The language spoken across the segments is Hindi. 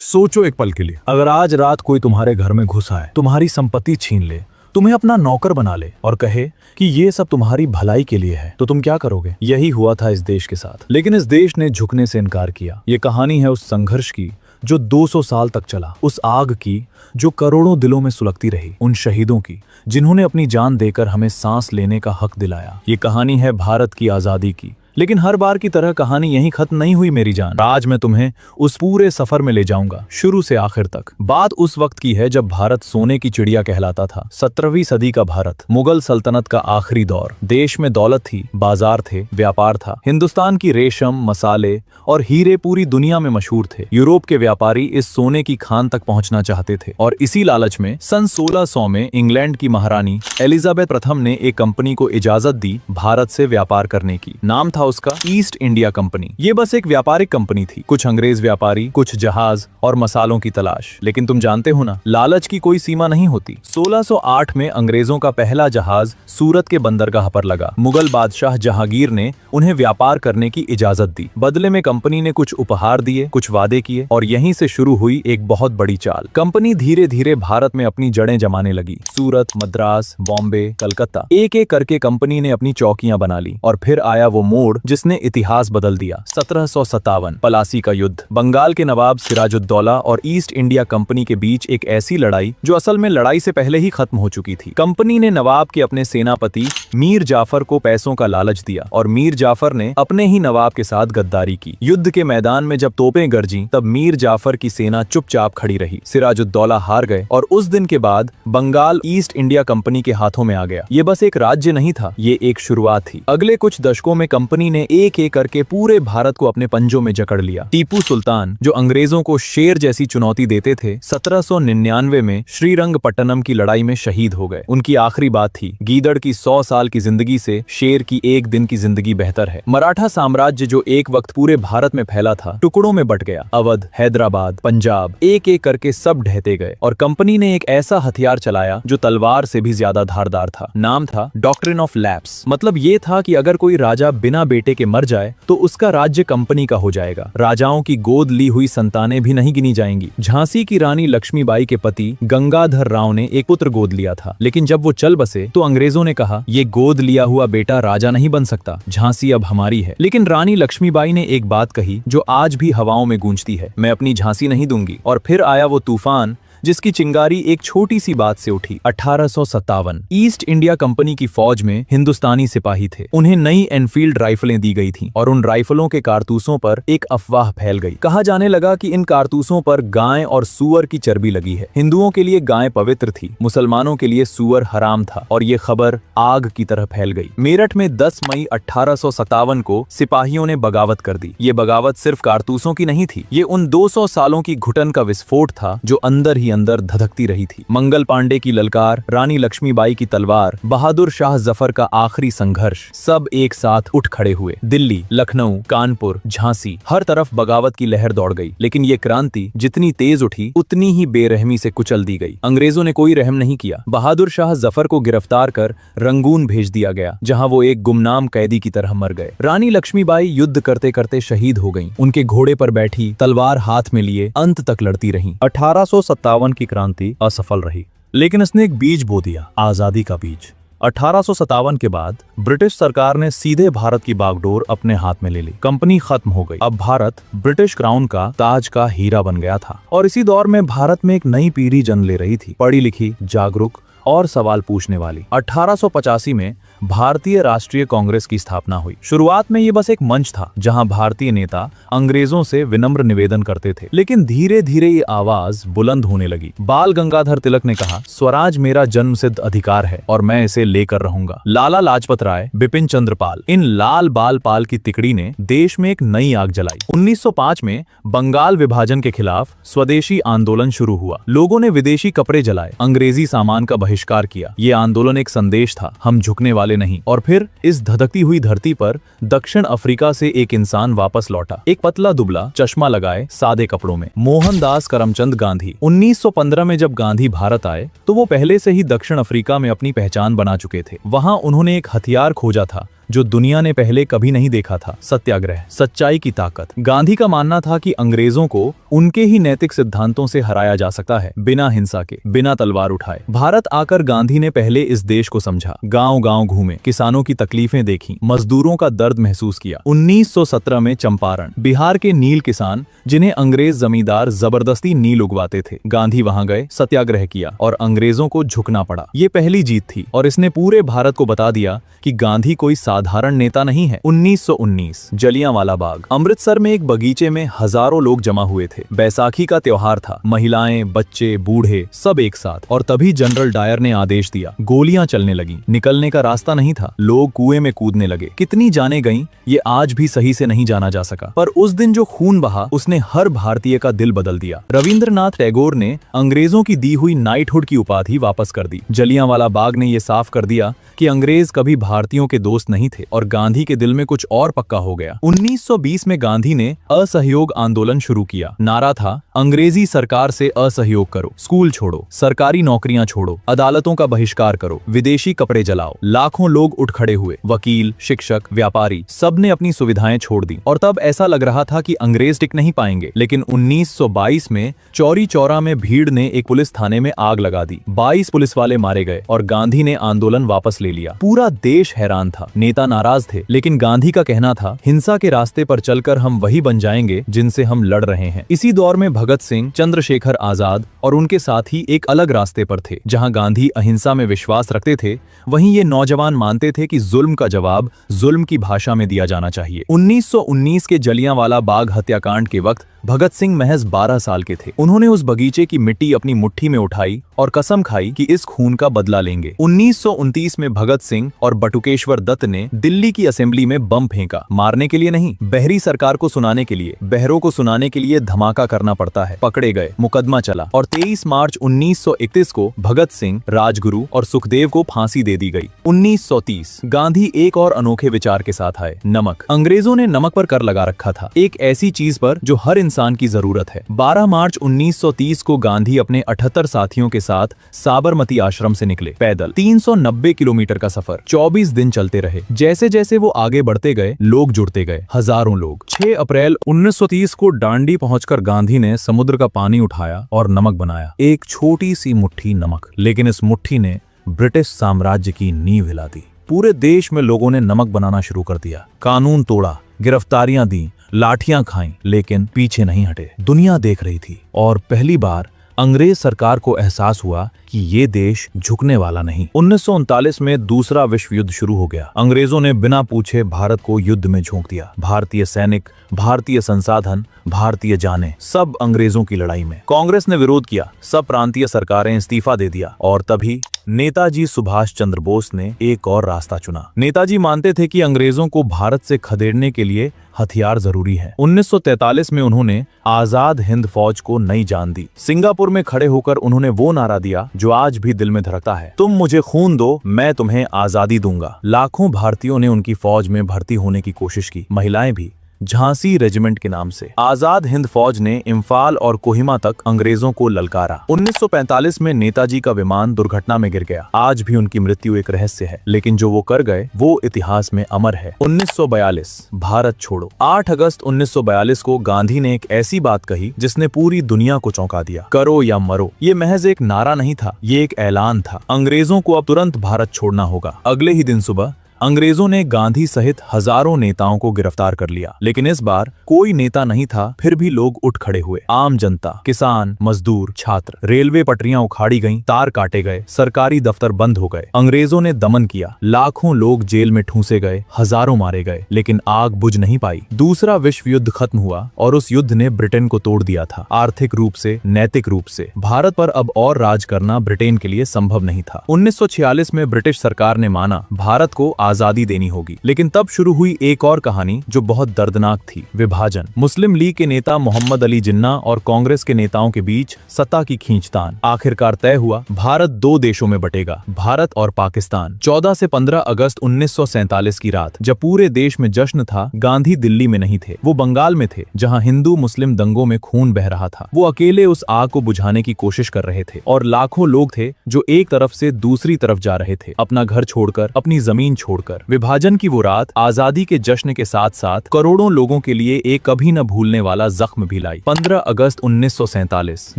सोचो एक पल के लिए, अगर आज रात कोई तुम्हारे घर में घुस आए, तुम्हारी संपत्ति छीन ले, तुम्हें अपना नौकर बना ले और कहे कि ये सब तुम्हारी भलाई के लिए है, तो तुम क्या करोगे? यही हुआ था इस देश के साथ, लेकिन इस देश ने झुकने से इनकार किया। ये कहानी है उस संघर्ष की जो 200 साल तक चला, उस आग की जो करोड़ों दिलों में सुलगती रही, उन शहीदों की जिन्होंने अपनी जान देकर हमें सांस लेने का हक दिलाया। ये कहानी है भारत की आजादी की। लेकिन हर बार की तरह कहानी यहीं खत्म नहीं हुई मेरी जान। आज मैं तुम्हें उस पूरे सफर में ले जाऊंगा, शुरू से आखिर तक। बात उस वक्त की है जब भारत सोने की चिड़िया कहलाता था। 17वीं सदी का भारत, मुगल सल्तनत का आखिरी दौर। देश में दौलत थी, बाजार थे, व्यापार था। हिंदुस्तान की रेशम, मसाले और हीरे पूरी दुनिया में मशहूर थे। यूरोप के व्यापारी इस सोने की खान तक पहुंचना चाहते थे और इसी लालच में सन 1600 में इंग्लैंड की महारानी एलिजाबेथ प्रथम ने एक कंपनी को इजाजत दी भारत से व्यापार करने की। नाम था उसका ईस्ट इंडिया कंपनी। ये बस एक व्यापारिक कंपनी थी, कुछ अंग्रेज व्यापारी, कुछ जहाज और मसालों की तलाश। लेकिन तुम जानते हो ना, लालच की कोई सीमा नहीं होती। 1608 में अंग्रेजों का पहला जहाज सूरत के बंदरगाह पर लगा। मुगल बादशाह जहांगीर ने उन्हें व्यापार करने की इजाजत दी। बदले में कंपनी ने कुछ उपहार दिए, कुछ वादे किए और यहीं से शुरू हुई एक बहुत बड़ी चाल। कंपनी धीरे धीरे भारत में अपनी जड़ें जमाने लगी। सूरत, मद्रास, बॉम्बे, कलकत्ता, एक एक करके कंपनी ने अपनी चौकियां बना ली। और फिर आया वो मोड़ जिसने इतिहास बदल दिया। 1757 पलासी का युद्ध, बंगाल के नवाब सिराजुद्दौला और ईस्ट इंडिया कंपनी के बीच एक ऐसी लड़ाई जो असल में लड़ाई से पहले ही खत्म हो चुकी थी। कंपनी ने नवाब के अपने सेनापति मीर जाफर को पैसों का लालच दिया और मीर जाफर ने अपने ही नवाब के साथ गद्दारी की। युद्ध के मैदान में जब तोपें गरजी, तब मीर जाफर की सेना चुपचाप खड़ी रही। सिराजुद्दौला हार गए और उस दिन के बाद बंगाल ईस्ट इंडिया कंपनी के हाथों में आ गया। ये बस एक राज्य नहीं था, ये एक शुरुआत थी। अगले कुछ दशकों में कंपनी ने एक एक करके पूरे भारत को अपने पंजों में जकड़ लिया। टीपू सुल्तान, जो अंग्रेजों को शेर जैसी चुनौती देते थे, 1799 में श्रीरंगपट्टनम की लड़ाई में शहीद हो गए। उनकी आखिरी बात थी, गीदड़ की 100 साल की जिंदगी से शेर की एक दिन की जिंदगी बेहतर है। मराठा साम्राज्य जो एक वक्त पूरे भारत में फैला था, टुकड़ों में बट गया। अवध, हैदराबाद, पंजाब, एक एक करके सब ढहते गए और कंपनी ने एक ऐसा हथियार चलाया जो तलवार से भी ज्यादा धारदार था। नाम था डॉक्ट्रिन ऑफ लैप्स। मतलब ये था कि अगर कोई राजा बिना बेटे के मर जाए तो उसका राज्य कंपनी का हो जाएगा। राजाओं की गोद ली हुई संतानें भी नहीं गिनी जाएंगी। झांसी की रानी लक्ष्मीबाई के पति गंगाधर राव ने एक पुत्र गोद लिया था, लेकिन जब वो चल बसे तो अंग्रेजों ने कहा, ये गोद लिया हुआ बेटा राजा नहीं बन सकता, झांसी अब हमारी है। लेकिन रानी लक्ष्मीबाई ने एक बात कही जो आज भी हवाओं में गूंजती है, मैं अपनी झांसी नहीं दूंगी। और फिर आया वो तूफान जिसकी चिंगारी एक छोटी सी बात से उठी। 1857 ईस्ट इंडिया कंपनी की फौज में हिंदुस्तानी सिपाही थे। उन्हें नई एनफील्ड राइफलें दी गई थीं और उन राइफलों के कारतूसों पर एक अफवाह फैल गई। कहा जाने लगा कि इन कारतूसों पर गाय और सूअर की चर्बी लगी है। हिंदुओं के लिए गाय पवित्र थी, मुसलमानों के लिए सूअर हराम था और ये खबर आग की तरह फैल गई। मेरठ में 10 मई 1857 को सिपाहियों ने बगावत कर दी। ये बगावत सिर्फ कारतूसों की नहीं थी, ये उन 200 सालों की घुटन का विस्फोट था जो अंदर ही अंदर धधकती रही थी। मंगल पांडे की ललकार, रानी लक्ष्मीबाई की तलवार, बहादुर शाह जफर का आखिरी संघर्ष, सब एक साथ उठ खड़े हुए। दिल्ली, लखनऊ, कानपुर, झांसी, हर तरफ बगावत की लहर दौड़ गई। लेकिन ये क्रांति जितनी तेज उठी, उतनी ही बेरहमी से कुचल दी गई। अंग्रेजों ने कोई रहम नहीं किया। बहादुर शाह जफर को गिरफ्तार कर रंगून भेज दिया गया, जहां वो एक गुमनाम कैदी की तरह मर गए। रानी लक्ष्मीबाई युद्ध करते करते शहीद हो गईं। उनके घोड़े पर बैठी, तलवार हाथ में लिए, अंत तक लड़ती रहीं। 1857 की क्रांति असफल रही, लेकिन इसने एक बीज बो दिया, आजादी का बीज। 1857 के बाद ब्रिटिश सरकार ने सीधे भारत की बागडोर अपने हाथ में ले ली। कंपनी खत्म हो गई। अब भारत ब्रिटिश क्राउन का ताज का हीरा बन गया था। और इसी दौर में भारत में एक नई पीढ़ी जन्म ले रही थी, पढ़ी लिखी, जागरूक और सवाल पूछने वाली। 1885 में भारतीय राष्ट्रीय कांग्रेस की स्थापना हुई। शुरुआत में ये बस एक मंच था जहां भारतीय नेता अंग्रेजों से विनम्र निवेदन करते थे, लेकिन धीरे धीरे ये आवाज बुलंद होने लगी। बाल गंगाधर तिलक ने कहा, स्वराज मेरा जन्मसिद्ध अधिकार है और मैं इसे लेकर रहूंगा। लाला लाजपत राय, बिपिन चंद्र पाल, इन लाल बाल पाल की तिकड़ी ने देश में एक नई आग जलाई। 1905 में बंगाल विभाजन के खिलाफ स्वदेशी आंदोलन शुरू हुआ। लोगों ने विदेशी कपड़े जलाए, अंग्रेजी सामान का बहिष्कार किया। ये आंदोलन एक संदेश था, हम झुकने वाले नहीं। और फिर इस धधकती हुई धरती पर दक्षिण अफ्रीका से एक इंसान वापस लौटा, एक पतला दुबला, चश्मा लगाए, सादे कपड़ों में, मोहनदास करमचंद गांधी। 1915 में जब गांधी भारत आए तो वो पहले से ही दक्षिण अफ्रीका में अपनी पहचान बना चुके थे। वहां उन्होंने एक हथियार खोजा था जो दुनिया ने पहले कभी नहीं देखा था। सत्याग्रह, सच्चाई की ताकत। गांधी का मानना था कि अंग्रेजों को उनके ही नैतिक सिद्धांतों से हराया जा सकता है, बिना हिंसा के, बिना तलवार उठाए। भारत आकर गांधी ने पहले इस देश को समझा, गांव-गांव घूमे, किसानों की तकलीफें देखी, मजदूरों का दर्द महसूस किया। 1917 में चंपारण, बिहार के नील किसान जिन्हें अंग्रेज जमींदार जबरदस्ती नील उगवाते थे, गांधी वहां गए, सत्याग्रह किया और अंग्रेजों को झुकना पड़ा। ये पहली जीत थी और इसने पूरे भारत को बता दिया कि गांधी कोई साधारण नेता नहीं है। 1919 जलियांवाला बाग। अमृतसर में एक बगीचे में हजारों लोग जमा हुए थे। बैसाखी का त्योहार था। महिलाएं, बच्चे, बूढ़े सब एक साथ। और तभी जनरल डायर ने आदेश दिया। गोलियां चलने लगी। निकलने का रास्ता नहीं था। लोग कुएं में कूदने लगे। कितनी जाने गईं, ये आज भी सही से नहीं जाना जा सका। पर उस दिन जो खून बहा उसने हर भारतीय का दिल बदल दिया। रविंद्रनाथ टैगोर ने अंग्रेजों की दी हुई नाइटहुड की उपाधि वापस कर दी। जलियांवाला बाग ने यह साफ कर दिया कि अंग्रेज कभी भारतीयों के दोस्त नहीं थे और गांधी के दिल में कुछ और पक्का हो गया। 1920 में गांधी ने असहयोग आंदोलन शुरू किया। नारा था, अंग्रेजी सरकार से असहयोग करो, स्कूल छोड़ो, सरकारी नौकरियां छोड़ो, अदालतों का बहिष्कार करो, विदेशी कपड़े जलाओ। लाखों लोग उठ खड़े हुए। वकील, शिक्षक, व्यापारी सबने अपनी सुविधाएं छोड़ दी। और तब ऐसा लग रहा था कि अंग्रेज टिक नहीं पाएंगे। लेकिन 1922 में चौरी चौरा में भीड़ ने एक पुलिस थाने में आग लगा दी। 22 पुलिस वाले मारे गए और गांधी ने आंदोलन वापस ले लिया। पूरा देश हैरान था। नेता नाराज थे, लेकिन गांधी का कहना था, हिंसा के रास्ते पर चलकर हम वही बन जाएंगे जिनसे हम लड़ रहे हैं। इसी दौर में भगत सिंह, चंद्रशेखर आजाद और उनके साथी एक अलग रास्ते पर थे। जहां गांधी अहिंसा में विश्वास रखते थे, वहीं ये नौजवान मानते थे कि जुल्म का जवाब जुल्म की भाषा में दिया जाना चाहिए। 1919 के जलियांवाला बाग हत्याकांड के वक्त भगत सिंह महज 12 साल के थे। उन्होंने उस बगीचे की मिट्टी अपनी मुट्ठी में उठाई और कसम खाई कि इस खून का बदला लेंगे। 1929 में भगत सिंह और बटुकेश्वर दत्त ने दिल्ली की असेंबली में बम फेंका। मारने के लिए नहीं, बहरी सरकार को सुनाने के लिए। बहरों को सुनाने के लिए धमाका करना पड़ता है। पकड़े गए, मुकदमा चला और 23 मार्च 1931 को भगत सिंह, राजगुरु और सुखदेव को फांसी दे दी गई। 1930 गांधी एक और अनोखे विचार के साथ आए, नमक। अंग्रेजों ने नमक पर कर लगा रखा था, एक ऐसी चीज पर जो हर इंसान की जरूरत है। 12 मार्च 1930 को गांधी अपने 78 साथियों के साथ साबरमती आश्रम से निकले। पैदल 390 किलोमीटर का सफर 24 दिन चलते रहे। जैसे जैसे वो आगे बढ़ते गए, लोग जुड़ते गए, हजारों लोग। 6 अप्रैल 1930 को डांडी पहुंचकर गांधी ने समुद्र का पानी उठाया और नमक बनाया। एक छोटी सी मुट्ठी नमक, लेकिन इस मुट्ठी ने ब्रिटिश साम्राज्य की नींव हिला दी। पूरे देश में लोगों ने नमक बनाना शुरू कर दिया। कानून तोड़ा, गिरफ्तारियां दी, लाठियां खाईं, लेकिन पीछे नहीं हटे। दुनिया देख रही थी और पहली बार अंग्रेज सरकार को एहसास हुआ कि ये देश झुकने वाला नहीं। 1939 में दूसरा विश्व युद्ध शुरू हो गया। अंग्रेजों ने बिना पूछे भारत को युद्ध में झोंक दिया। भारतीय सैनिक, भारतीय संसाधन, भारतीय जानें, सब अंग्रेजों की लड़ाई में। कांग्रेस ने विरोध किया, सब प्रांतीय सरकारें इस्तीफा दे दिया और तभी नेताजी सुभाष चंद्र बोस ने एक और रास्ता चुना। नेताजी मानते थे कि अंग्रेजों को भारत से खदेड़ने के लिए हथियार जरूरी है। 1943 में उन्होंने आजाद हिंद फौज को नई जान दी। सिंगापुर में खड़े होकर उन्होंने वो नारा दिया जो आज भी दिल में धड़कता है, तुम मुझे खून दो, मैं तुम्हें आजादी दूंगा। लाखों भारतीयों ने उनकी फौज में भर्ती होने की कोशिश की, महिलाएं भी। झांसी रेजिमेंट के नाम से आजाद हिंद फौज ने इम्फाल और कोहिमा तक अंग्रेजों को ललकारा। 1945 में नेताजी का विमान दुर्घटना में गिर गया। आज भी उनकी मृत्यु एक रहस्य है, लेकिन जो वो कर गए वो इतिहास में अमर है। 1942 भारत छोड़ो। 8 अगस्त 1942 को गांधी ने एक ऐसी बात कही जिसने पूरी दुनिया को चौंका दिया, करो या मरो। ये महज एक नारा नहीं था, ये एक ऐलान था। अंग्रेजों को अब तुरंत भारत छोड़ना होगा। अगले ही दिन सुबह अंग्रेजों ने गांधी सहित हजारों नेताओं को गिरफ्तार कर लिया, लेकिन इस बार कोई नेता नहीं था। फिर भी लोग उठ खड़े हुए। आम जनता, किसान, मजदूर, छात्र। रेलवे पटरियां उखाड़ी गईं, तार काटे गए, सरकारी दफ्तर बंद हो गए। अंग्रेजों ने दमन किया, लाखों लोग जेल में ठूंसे गए, हजारों मारे गए, लेकिन आग बुझ नहीं पाई। दूसरा विश्व युद्ध खत्म हुआ और उस युद्ध ने ब्रिटेन को तोड़ दिया था, आर्थिक रूप से, नैतिक रूप से। भारत पर अब और राज करना ब्रिटेन के लिए संभव नहीं था। 1946 में ब्रिटिश सरकार ने माना भारत को आजादी देनी होगी, लेकिन तब शुरू हुई एक और कहानी जो बहुत दर्दनाक थी, विभाजन। मुस्लिम लीग के नेता मोहम्मद अली जिन्ना और कांग्रेस के नेताओं के बीच सत्ता की खींचतान। आखिरकार तय हुआ, भारत 2 देशों में बटेगा, भारत और पाकिस्तान। 14 से 15 अगस्त 1947 की रात, जब पूरे देश में जश्न था, गांधी दिल्ली में नहीं थे, वो बंगाल में थे, जहां हिंदू मुस्लिम दंगों में खून बह रहा था। वो अकेले उस आग को बुझाने की कोशिश कर रहे थे और लाखों लोग थे जो एक तरफ से दूसरी तरफ जा रहे थे, अपना घर छोड़कर, अपनी जमीन छोड़कर। छोड़कर। विभाजन की वो रात आजादी के जश्न के साथ साथ करोड़ों लोगों के लिए एक कभी न भूलने वाला जख्म भी लाई। 15 अगस्त 1947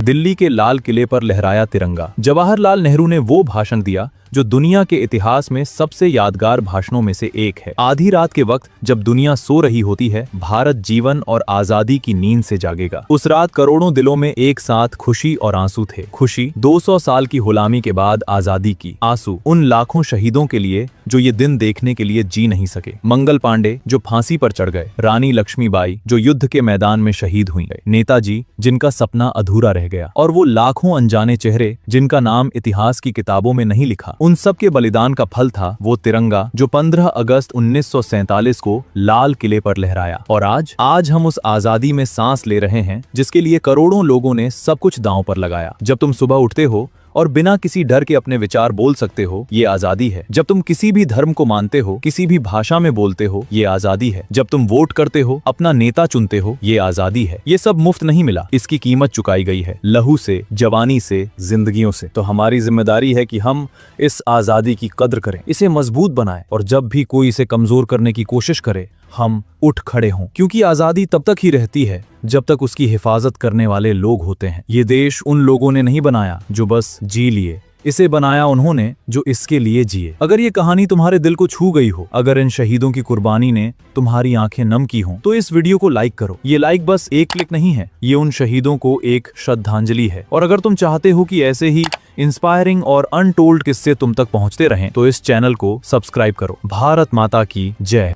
दिल्ली के लाल किले पर लहराया तिरंगा। जवाहरलाल नेहरू ने वो भाषण दिया जो दुनिया के इतिहास में सबसे यादगार भाषणों में से एक है। आधी रात के वक्त जब दुनिया सो रही होती है, भारत जीवन और आजादी की नींद से जागेगा। उस रात करोड़ों दिलों में एक साथ खुशी और आंसू थे। खुशी 200 साल की गुलामी के बाद आजादी की, आंसू उन लाखों शहीदों के लिए जो ये दिन देखने के लिए जी नहीं सके। मंगल पांडे जो फांसी पर चढ़ गए, रानी लक्ष्मीबाई जो युद्ध के मैदान में शहीद हुई, नेताजी जिनका सपना अधूरा रह गया, और वो लाखों अनजाने चेहरे जिनका नाम इतिहास की किताबों में नहीं लिखा। उन सब के बलिदान का फल था वो तिरंगा जो 15 अगस्त 1947 को लाल किले पर लहराया। और आज हम उस आजादी में सांस ले रहे हैं जिसके लिए करोड़ों लोगों ने सब कुछ दांव पर लगाया। जब तुम सुबह उठते हो और बिना किसी डर के अपने विचार बोल सकते हो, ये आजादी है। जब तुम किसी भी धर्म को मानते हो, किसी भी भाषा में बोलते हो, ये आजादी है। जब तुम वोट करते हो, अपना नेता चुनते हो, ये आजादी है। ये सब मुफ्त नहीं मिला, इसकी कीमत चुकाई गई है, लहू से, जवानी से, जिंदगियों से। तो हमारी जिम्मेदारी है कि हम इस आजादी की कद्र करें, इसे मजबूत बनाएं, और जब भी कोई इसे कमजोर करने की कोशिश करे, हम उठ खड़े हों। क्योंकि आजादी तब तक ही रहती है जब तक उसकी हिफाजत करने वाले लोग होते हैं। ये देश उन लोगों ने नहीं बनाया जो बस जी लिए, इसे बनाया उन्होंने जो इसके लिए जिए। अगर ये कहानी तुम्हारे दिल को छू गई हो, अगर इन शहीदों की कुर्बानी ने तुम्हारी आंखें नम की हों, तो इस वीडियो को लाइक करो। ये लाइक बस एक क्लिक नहीं है, ये उन शहीदों को एक श्रद्धांजलि है। और अगर तुम चाहते हो कि ऐसे ही इंस्पायरिंग और अनटोल्ड किस्से तुम तक पहुंचते रहें, तो इस चैनल को सब्सक्राइब करो। भारत माता की जय।